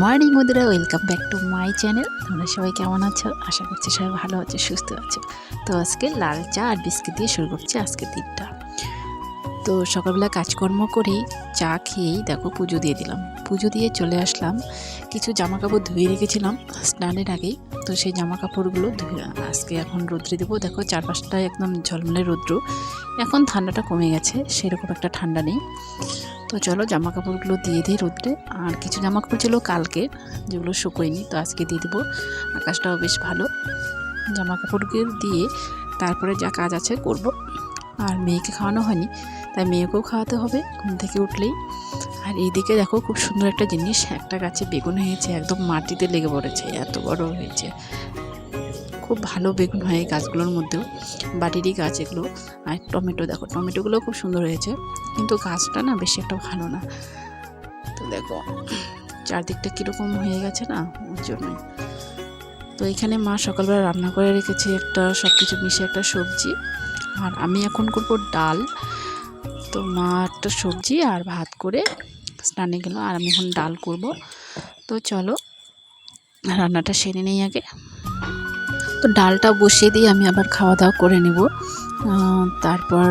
Morning বন্ধুরা, welcome back to my channel. তোমরা সবাই কেমন আছো? আশা করছি সবাই ভালো আছো, সুস্থ আছো। তো আজকে লাল চা আর বিস্কিট দিয়ে শুরু করছি আজকের দিনটা। তো সকালবেলা কাজকর্ম করেই চা খেয়েই দেখো পুজো দিয়ে দিলাম। পুজো দিয়ে চলে আসলাম। কিছু জামা কাপড় ধুয়ে রেখেছিলাম স্নানের আগেই, তো সেই জামা কাপড়গুলো ধুয়ে আজকে এখন রোদ্রে দেবো। দেখো চারপাশটায় একদম ঝলমলে রৌদ্র। এখন ঠান্ডাটা কমে গেছে, সেরকম একটা ঠান্ডা নেই। তো চলো জামা কাপড়গুলো দিয়ে দিই রোদ্রে। আর কিছু জামা কাপড় ছিল কালকে, যেগুলো শুকোয়নি, তো আজকে দিয়ে দেবো। আকাশটাও বেশ ভালো। জামা কাপড়গুলো দিয়ে তারপরে যা কাজ আছে করব। আর মেয়েকে খাওয়ানো হয়নি, তাই মেয়েকেও খাওয়াতে হবে ঘুম থেকে উঠলেই। আর এইদিকে দেখো খুব সুন্দর একটা জিনিস, একটা গাছে বেগুন হয়েছে, একদম মাটিতে লেগে পড়েছে, এত বড় হয়েছে। খুব ভালো বেগুন হয় এই গাছগুলোর মধ্যেও, বাড়িরই গাছ এগুলো। আর টমেটো দেখো, টমেটোগুলো খুব সুন্দর হয়েছে, কিন্তু গাছটা না বেশি একটা ভালো না। তো দেখো চারদিকটা কীরকম হয়ে গেছে না, ওর জন্যই। তো এখানে মা সকালবেলা রান্না করে রেখেছে একটা সব কিছু মিশে একটা সবজি, আর আমি এখন করব ডাল। তো মা একটা সবজি আর ভাত করে স্নানে গেল, আর আমি এখন ডাল করব। তো চলো রান্নাটা সেরে নেই আগে। তো ডালটা বসিয়ে দিয়ে আমি আবার খাওয়া দাওয়া করে নেব, তারপর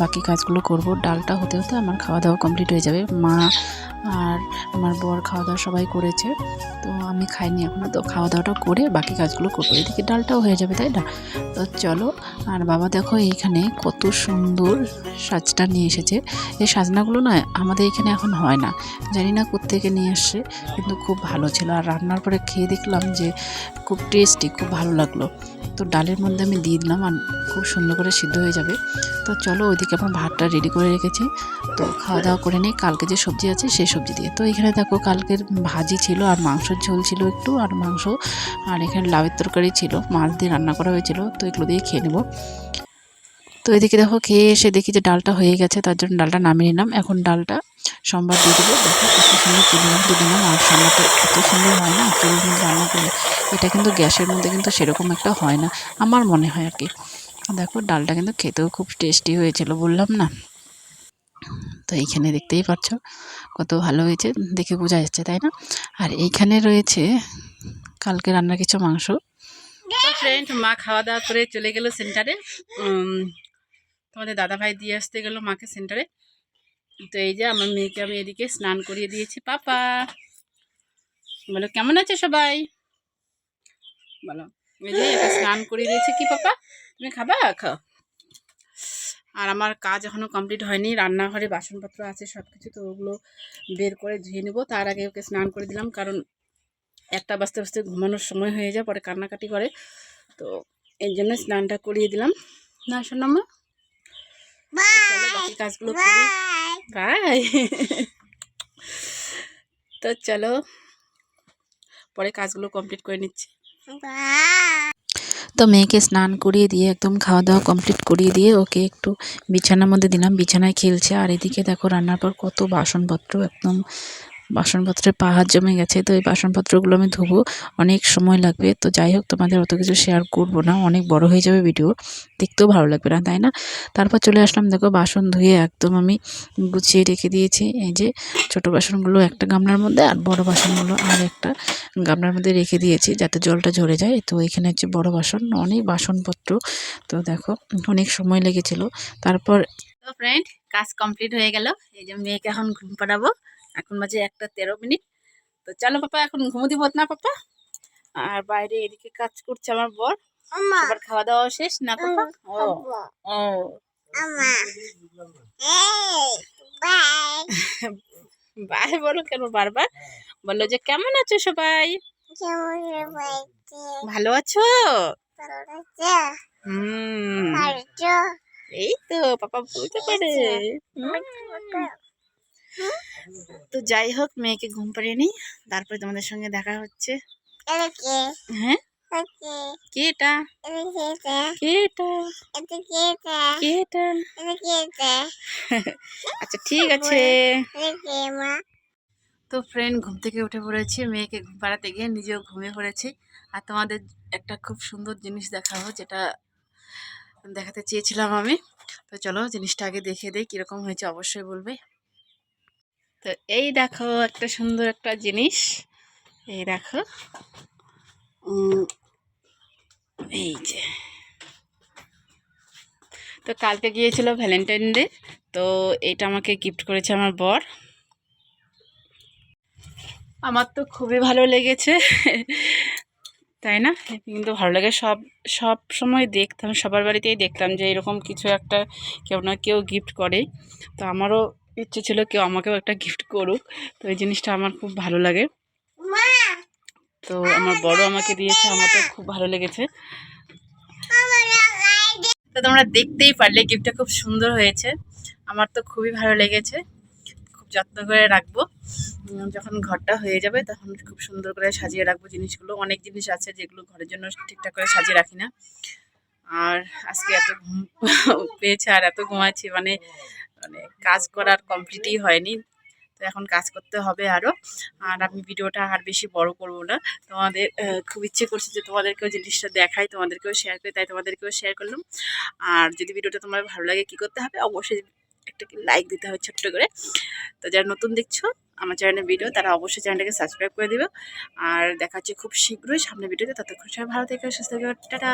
বাকি কাজগুলো করব। ডালটা হতে হতে আমার খাওয়া দাওয়া কমপ্লিট হয়ে যাবে। মা আর আমার বর খাওয়া দাওয়া সবাই করেছে, তো আমি খাইনি এখনও। তো খাওয়া দাওয়াটা করে বাকি কাজগুলো করবো, এদিকে ডালটাও হয়ে যাবে, তাই না? তো চলো। আর বাবা দেখো এইখানে কত সুন্দর সাজটা নিয়ে এসেছে। এই সাজনাগুলো না আমাদের এখানে এখন হয় না, জানি না কোত্থেকে নিয়ে আসছে, কিন্তু খুব ভালো ছিল। আর রান্নার পরে খেয়ে দেখলাম যে খুব টেস্টি, খুব ভালো লাগলো। তো ডালের মধ্যে আমি দিয়ে দিলাম, আর খুব সুন্দর করে সিদ্ধ হয়ে যাবে। তো চলো ওইদিকে আমার ভাতটা রেডি করে রেখেছি, তো খাওয়া দাওয়া করে নিই কালকে যে সবজি আছে সেই সবজি দিয়ে। তো এখানে দেখো কালকের ভাজি ছিল, আর মাংসের ঝোল ছিল একটু, আর মাংস, আর এখানে লাউয়ের তরকারি ছিল, মাছ দিয়ে রান্না করা হয়েছিল। তো এগুলো দিয়ে খেয়ে নেবো। তো এদিকে দেখো খেয়ে এসে দেখি যে ডালটা হয়ে গেছে, তার জন্য ডালটা নামিয়ে নিলাম। এখন ডালটা সোমবার দিয়ে দেবো। দেখো কত সুন্দর চিনির মধ্যে দিলাম, আর সোমবারটা এত সুন্দর হয় না চুলোর মধ্যে রান্না করলে। এটা কিন্তু গ্যাসের মধ্যে কিন্তু সেরকম একটা হয় না, আমার মনে হয় আর কি। দেখো ডালটা কিন্তু খেতেও খুব টেস্টি হয়েছিল, বললাম না। তো এইখানে দেখতেই পাচ্ছ কত ভালো হয়েছে, দেখে বোঝা যাচ্ছে, তাই না? আর এইখানে রয়েছে কালকে রান্নার কিছু মাংস। তো ফ্রেন্ড, মা খাওয়া দাওয়া করে চলে গেল সেন্টারে। তোমাদের দাদা ভাই দিয়ে আসতে গেল মাকে সেন্টারে। তো এই যে আমার মেয়েকে আমি এদিকে স্নান করিয়ে দিয়েছি। পাপা বলো কেমন আছে সবাই, বলো। এই যে এটা স্নান করিয়ে দিয়েছি। কি পাপা তুমি খাবা? খাও। আর আমার কাজ এখনও কমপ্লিট হয়নি, রান্নাঘরে বাসনপত্র আছে সব কিছু, তো ওগুলো বের করে ধুয়ে নেবো। তার আগে ওকে স্নান করে দিলাম, কারণ একটা বাজতে বাজতে ঘুমানোর সময় হয়ে যায়, পরে কান্নাকাটি করে। তো এর জন্য স্নানটা করিয়ে দিলাম। না শোনাম্মা, চলো বাকি কাজগুলো করি। বাই। তো চলো পরে কাজগুলো কমপ্লিট করে নিচ্ছি। তো মেয়েকে স্নান করিয়ে দিয়ে একদম খাওয়া দাওয়া কমপ্লিট করিয়ে দিয়ে ওকে একটু বিছানার মধ্যে দিলাম, বিছানায় খেলছে। আর এদিকে দেখো রান্নার পর কত বাসনপত্র, একদম বাসনপত্রের পাহাড় জমে গেছে। তো এই বাসনপত্রগুলো আমি ধুবো, অনেক সময় লাগবে। তো যাই হোক, তোমাদের অত কিছু শেয়ার করব না, অনেক বড় হয়ে যাবে ভিডিও, দেখতেও ভালো লাগবে না, তাই না? তারপর চলে আসলাম, দেখো বাসন ধুয়ে একদম আমি গুছিয়ে রেখে দিয়েছি। এই যে ছোট বাসনগুলো একটা গামলার মধ্যে, আর বড় বাসনগুলো আর একটা গামলার মধ্যে রেখে দিয়েছি, যাতে জলটা ঝরে যায়। তো এখানে হচ্ছে বড় বাসন, অনেক বাসনপত্র। তো দেখো অনেক সময় লেগেছিল। তারপর তো ফ্রেন্ড, কাজ কমপ্লিট হয়ে গেল। এই যে মেয়েকে এখন ঘুম পাড়াবো, এখন বাজে 1:13। তো চলো পাপা, এখন ঘুমো দিব না পাপা। আর বাইরে এদিকে কাজ করছে আমার বর। সবার খাওয়া দাওয়া শেষ না পাপা? ও ও বাই বলো কেন বারবার? বললো যে কেমন আছো সবাই? ভালো আছো? এই তো পাপা বলতে পারে। তো যাই হোক, মেয়েকে ঘুম পাড়িয়ে নিই, তারপরে তোমাদের সঙ্গে দেখা হচ্ছে। হ্যাঁ, কে এটা? কে এটা? কে এটা? আচ্ছা ঠিক আছে। তো ফ্রেন্ড, ঘুম থেকে উঠে পড়েছি, মেয়েকে ঘুম পাড়াতে গিয়ে নিজেও ঘুমিয়ে পড়েছি। আর তোমাদের একটা খুব সুন্দর জিনিস দেখাবো, যেটা দেখাতে চেয়েছিলাম আমি। তো চলো জিনিসটা আগে দেখিয়ে দিই, কীরকম হয়েছে অবশ্যই বলবে। তো এই দেখো একটা সুন্দর একটা জিনিস, এই দেখো, এই যে। তো কালকে গিয়েছিল ভ্যালেন্টাইন ডে, তো এটা আমাকে গিফট করেছে আমার বর। আমার তো খুবই ভালো লেগেছে, তাই না? কিন্তু ভালো লাগে। সব সব সময় দেখতাম, সবার বাড়িতেই দেখতাম যে এরকম কিছু একটা কেউ না কেউ গিফট করে। তো আমারও ইচ্ছে ছিল কেউ আমাকেও একটা গিফট করুক, তো এই জিনিসটা আমার খুব ভালো লাগে। তো আমার বড় আমাকে দিয়েছে, আমার তো খুব ভালো লেগেছে। তো তোমরা দেখতেই পারলে গিফটটা খুব সুন্দর হয়েছে, আমার তো খুবই ভালো লেগেছে। খুব যত্ন করে রাখবো, যখন ঘরটা হয়ে যাবে তখন খুব সুন্দর করে সাজিয়ে রাখবো জিনিসগুলো। অনেক জিনিস আছে যেগুলো ঘরের জন্য ঠিকঠাক করে সাজিয়ে রাখি না। আর আজকে এত ঘুম পেয়েছে আর এত ঘুমাচ্ছি, মানে মানে কাজ করার কমপ্লিটই হয়নি। তো এখন কাজ করতে হবে আরও। আর আমি ভিডিওটা আর বেশি বড় করব না, তোমাদের খুব ইচ্ছে করছে যে তোমাদেরকেও জিনিসটা দেখাই, তোমাদেরকেও শেয়ার করি, তাই তোমাদেরকেও শেয়ার করলাম। আর যদি ভিডিওটা তোমার ভালো লাগে কী করতে হবে, অবশ্যই একটা লাইক দিতে হবে ছোট্ট করে। তো যারা নতুন দেখছো আমার চ্যানেলের ভিডিও, তারা অবশ্যই চ্যানেলটাকে সাবস্ক্রাইব করে দিবে। আর দেখা হচ্ছে খুব শীঘ্রই সামনে ভিডিওতে। ততক্ষণ সবাই ভালো থেকে সুস্থ থেকে টাটা।